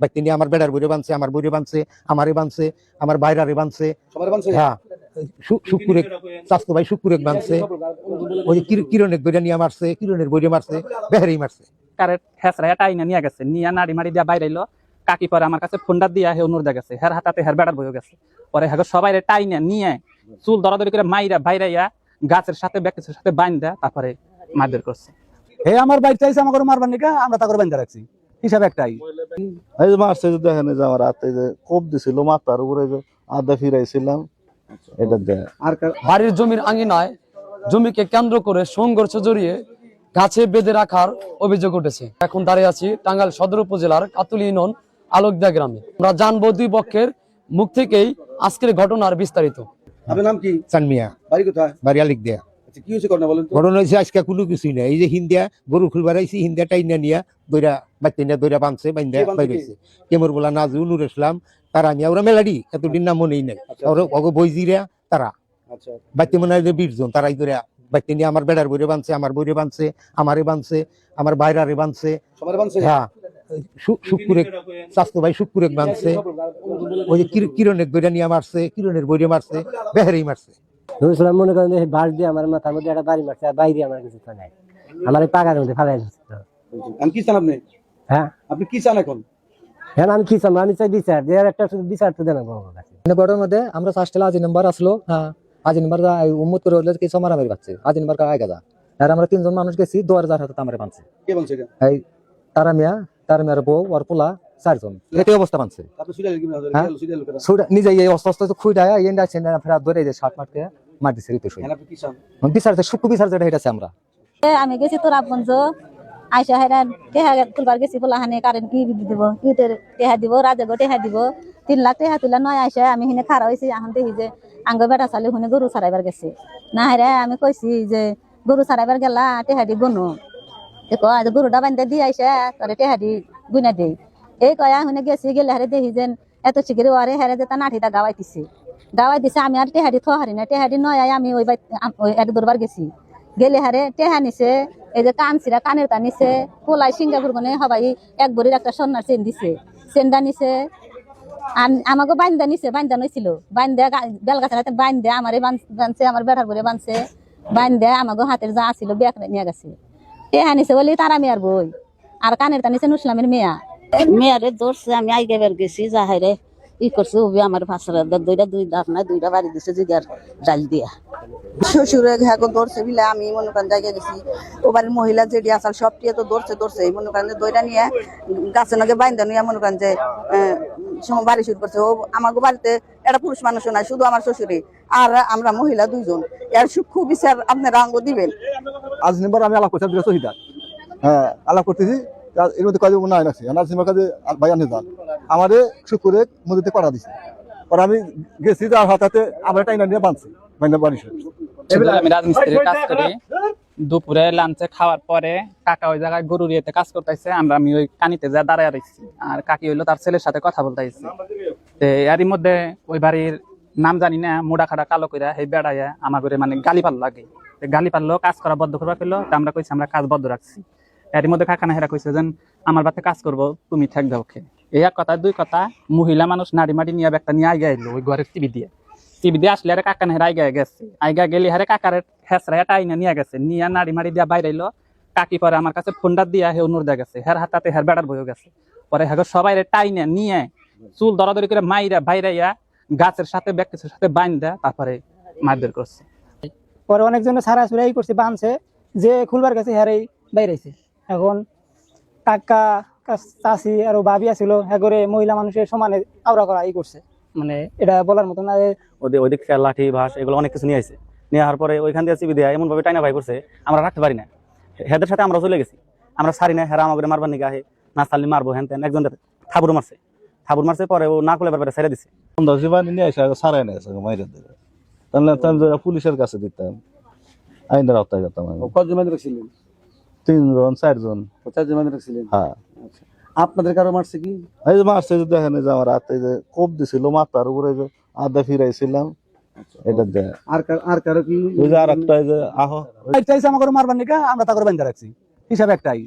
বাচ্চা নিয়ে আমার বেড়ার বইরে বানছে, আমার বইরে বানছে, আমারে বানছে, আমার বাইরারে বানছে, হ্যাঁ শুকুরে স্বাস্থ্য ভাই শুকুরে বানছে, ওই কিরণের বইরা নিয়ে মারছে, কিরণের বইরে মারছে, বেহারেই মারছে। কারেন্ট হেসরা এটা আইনা নিয়ে গেছে, নিয়ে নাড়ি মারি দিয়া বাইরাইলো। কাকি পরে আমার কাছে ফোনটা দিয়া হে অনুর গেছে, হের হাতাতে হের বেড়ার বইও গেছে। পরে হ্যাঁ সবাই টাইনা নিয়ে চুল দরাদরি করে মাইরা বাইরাইয়া গাছের সাথে ব্যাকের সাথে বাইন্দা তারপরে মারধর করছে। হে আমার বাইক চাইছে আমাকে মারবার নিকা, আমরা তা করে বাইন্দা রাখছি, হিসাব একটাই। এই যে মারছে যে দেখেন যে আমার হাতে যে কোপ দিছিল মাথার উপরে যে আদা ফিরাইছিলাম এটা দেয়। আর বাড়ির জমির আঙিনায় জমিকে কেন্দ্র করে সংঘর্ষ জড়িয়ে গাছে বেঁধে রাখার অভিযোগ উঠেছে। এখন দাঁড়িয়ে আছি টাঙ্গাইল সদর উপজেলার কাতুলি ইউনিয়ন আলোকদা গ্রামে। আমরা জানবো দুই পক্ষের মুখ থেকেই আজকের ঘটনার বিস্তারিত। আপনার নাম কি? চানমিয়া, বাড়ি কোথায়? বাড়ি আলিক দেয়া। আচ্ছা, কি হয়েছে ঘটনা বলেন তো? ঘটনা হয়েছে আজকে কোনো কিছুই না, এই যে হিন্দিয়া গরু খুলবার আইসি, হিন্দিয়া টাইনা নিয়া দইরা বাচ্চা নিয়ে দইরা বানছে, বাইন্দা বাইরেছে। কেমর বলা নাজু নুর ইসলাম তারা নিয়ে ওরা মেলাডি এতদিন নাম মনেই নাই, ওরা অগ বইজিরা তারা বাচ্চা মনে হয় 20 জন, তারাই ধরে বাচ্চা নিয়ে আমার বেড়ার বইরে বানছে, আমার বইরে বানছে, আমারে বানছে, আমার বাইরারে বানছে, হ্যাঁ শুকুরে স্বাস্থ্য ভাই শুকুরে বানছে, ওই যে কিরণের বইরা নিয়ে মারছে, কিরণের বইরে মারছে, বেহারেই মারছে। মনে করেন বাস দিয়ে আমার মাথার মধ্যে একটা বাড়ি মারছে, আর বাইরে আমার কিছু নাই, আমার এই পাকার মধ্যে ফালাই দিচ্ছে। কি চান আপনি? হ্যাঁ আপনি কি চান এখন? হ্যাঁ আমি কি চান, আমি চাই বিচার, যে একটা বিচার তো দেন বড়ের মধ্যে আমরা ফার্স্টে আজি নাম্বার আসলো, হ্যাঁ আজি নাম্বার উম্মত করে হলে কিছু মারামারি পাচ্ছে, আজি নাম্বার আয় গাদা। আর আমরা 3 জন মানুষ গেছি, 2000 হাতে আমারে বানছে। কে বলছে এটা? এই তারা মিয়ার বউ আর পোলা 4 জন এতে অবস্থা বানছে। আপনি সুইডেন কি না? হ্যাঁ? সুইডেন লোকেরা নিজে এই অস্ত্র খুঁড়ায় এন্ড আছে না, ফেরা ধরে যে শার্ট মারতে মার দিছে রিতে সই। আপনি কি চান? বিচার সুকু বিচার যেটা এটা আমরা আমি গেছি তোর আপগঞ্জ আইসা হেরা টেহা তুলবার গেছি, বলা হানে কারেন্ট কি দিব, ইটের টেহা দিব, রাজাগো টেহা দিব, 3 লাখ টেহা তুলা নয়। আইসা আমি হিনে খারা হয়েছি, এখন দেখি যে আঙ্গ বেটা চালে হুনে গরু ছাড়াইবার গেছে। না হেরা আমি কইছি যে গরু ছাড়াইবার গেলা টেহা দি গুনো, কয় গরুটা বান্ধে দিয়ে আইসা তোরে টেহা দি গুনা দেই। এই কয়া হুনে গেছি, গেলে হারে দেখি যে এত শিগিরি ওয়ারে হেরে যে তা নাঠিটা গাওয়াই দিছে। আমি আর টেহাডি থারি না, টেহাডি নয় আমি ওই দরবার গেছি। গেলে হারে টেহা নিছে, এই যে কানছিরা কানের তা নিছে, পোলাই সিঙ্গাপুর গনে সবাই 1 ভরির একটা স্বর্ণার চেন দিছে, চেনটা নিছে। আর আমাকে বাইন্দা নিছে, বাইন্দা নইছিল, বাইন্দা বেল গাছের হাতে বাইন্দা আমারে বানছে, আমার বেটার করে বানছে, বাইন্দা আমাকে হাতের যা আছিল ব্যাগ নিয়ে গেছে। টেহা নিছে বলি তারা মেয়ার বই, আর কানের তা নিছে নুসলামের মেয়ারে ধরছে। আমি আইগে বের গেছি, যাহারে ই করছে ওবি আমার ভাষার দুই দাঁত না, 2টা বাড়ি দিছে জিগার ডাল দিয়া। শ্বশুরে ঘাক ধরছে বিলে আমি মনে করেন জায়গায় গেছি, ও বাড়ির মহিলা যেটি আসাল সবটি তো ধরছে মনে করেন যে দইটা নিয়ে গাছের নাকি বাইন্দা নিয়ে মনে করেন যে বাড়ি শুরু করছে। ও আমাকে বাড়িতে একটা পুরুষ মানুষ নাই, শুধু আমার শ্বশুরে আর আমরা মহিলা 2 জন। এর সূক্ষ্ম বিচার আপনারা আঙ্গ দিবেন। আজ নিবার আমি আলাপ করছি শহীদা, হ্যাঁ আলাপ করতেছি, এর মধ্যে কাজ নাই রাখছি আজ নিবার কাজে ভাই আনে যান আমাদের শুকুরে মধ্যে করা দিছে। আর আমি গেছি তার হাতে আমরা টাইনা নিয়ে বানছি বাইনা বাড়ি। আমি রাজমিস্ত্রির কাজ করি, দুপুরে লাঞ্চে খাওয়ার পরে কাকা ওই জায়গায় গরুর ইয়েতে কাজ করতেছে, আমি ওই কানিতে যা দাঁড়ায় রয়েছি। আর কাকি হইলো তার ছেলের সাথে কথা বলতে আসছে। এরই মধ্যে ওই বাড়ির নাম জানি না, মোড়া খাটা কালো কইরা সেই বেড়াইয়া আমার করে মানে গালি পাল লাগে, গালি পারলো, কাজ করা বদ্ধ করবা পেলো। আমরা কইছি আমরা কাজ বদ্ধ রাখছি। এর মধ্যে কাকানা হেরা কইছে যে আমার বাতে কাজ করবো, তুমি ঠেক দাও খে। এই 1 কথা 2 কথা মহিলা মানুষ নাড়ি মাড়ি নিয়ে একটা নিয়ে আইগা এলো ওই ঘরের টিভি দিয়ে আসলে আরে কাকানা হেরা আইগা গেছে। আইগা গেলে হারে কাকার হেসরা এটা আইনা নিয়ে গেছে, নিয়ে নাড়ি মাড়ি দিয়া বাইরাইলো। কাকি পরে আমার কাছে ফোনটা দিয়া হে অনুর গেছে, হের হাতাতে হের বেড়ার বইও গেছে। পরে হ্যাঁ সবাই টাইনা নিয়ে চুল দরাদরি করে মাইরা বাইরাইয়া গাছের সাথে ব্যাকের সাথে বাইন্দা তারপরে মারধর করছে। পরে অনেকজনে সারা সুরাই করছে, বানছে, যে খুলবার কাছে হেরাই বাইরেছে। এখন কাকা চাষি আর ভাবি আছিল, হ্যাঁ করে মহিলা মানুষের সমানে আওড়া করা ই করছে, মানে এটা বলার মতো না। ওদিক লাঠি ভাস এগুলো অনেক কিছু নিয়ে আসছে, নিয়ে আসার পরে ওইখান দিয়ে চিবি দেয় এমন ভাবে টাইনা ভাই করছে আমরা রাখতে পারি না। হেদের সাথে আমরা চলে গেছি, আমরা সারি না, হেরা আমাকে মারবার নিকে আহে, না সারলে মারবো হ্যান তেন। একজন থাবুর মারছে, পরে ও না করলে ব্যাপারে ছেড়ে দিছে। জীবানি নিয়ে আসে সারাই নেই মাইরে দিলে, তাহলে পুলিশের কাছে দিতাম, আইনের আওতায় যেতাম। কতজন মানুষ রাখছিলেন? 3 জন 4 জন। 4 জন মানুষ রাখছিলেন? হ্যাঁ। আপনাদের কারো মারছে কি? এই যে মারছে যে দেখেন যে আমার হাতে যে কোপ দিছিল মাথার উপরে যে আদা ফিরাইছিলাম এটা দেয়। আর কারো কি? ওই যে আর একটা যে আহ চাইছে আমাকে মারবার নিকা, আমরা তা করে বাইন্দা রাখছি, হিসাব একটাই।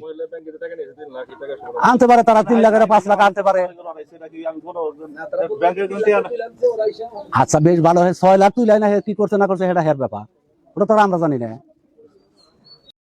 আনতে পারে তারা 3 লাখ 5 লাখ আনতে পারে। আচ্ছা বেশ ভালো হয় 6 লাখ তুই না কি করছে না করছে সেটা হের ব্যাপার, ওটা তো আমরা জানি না।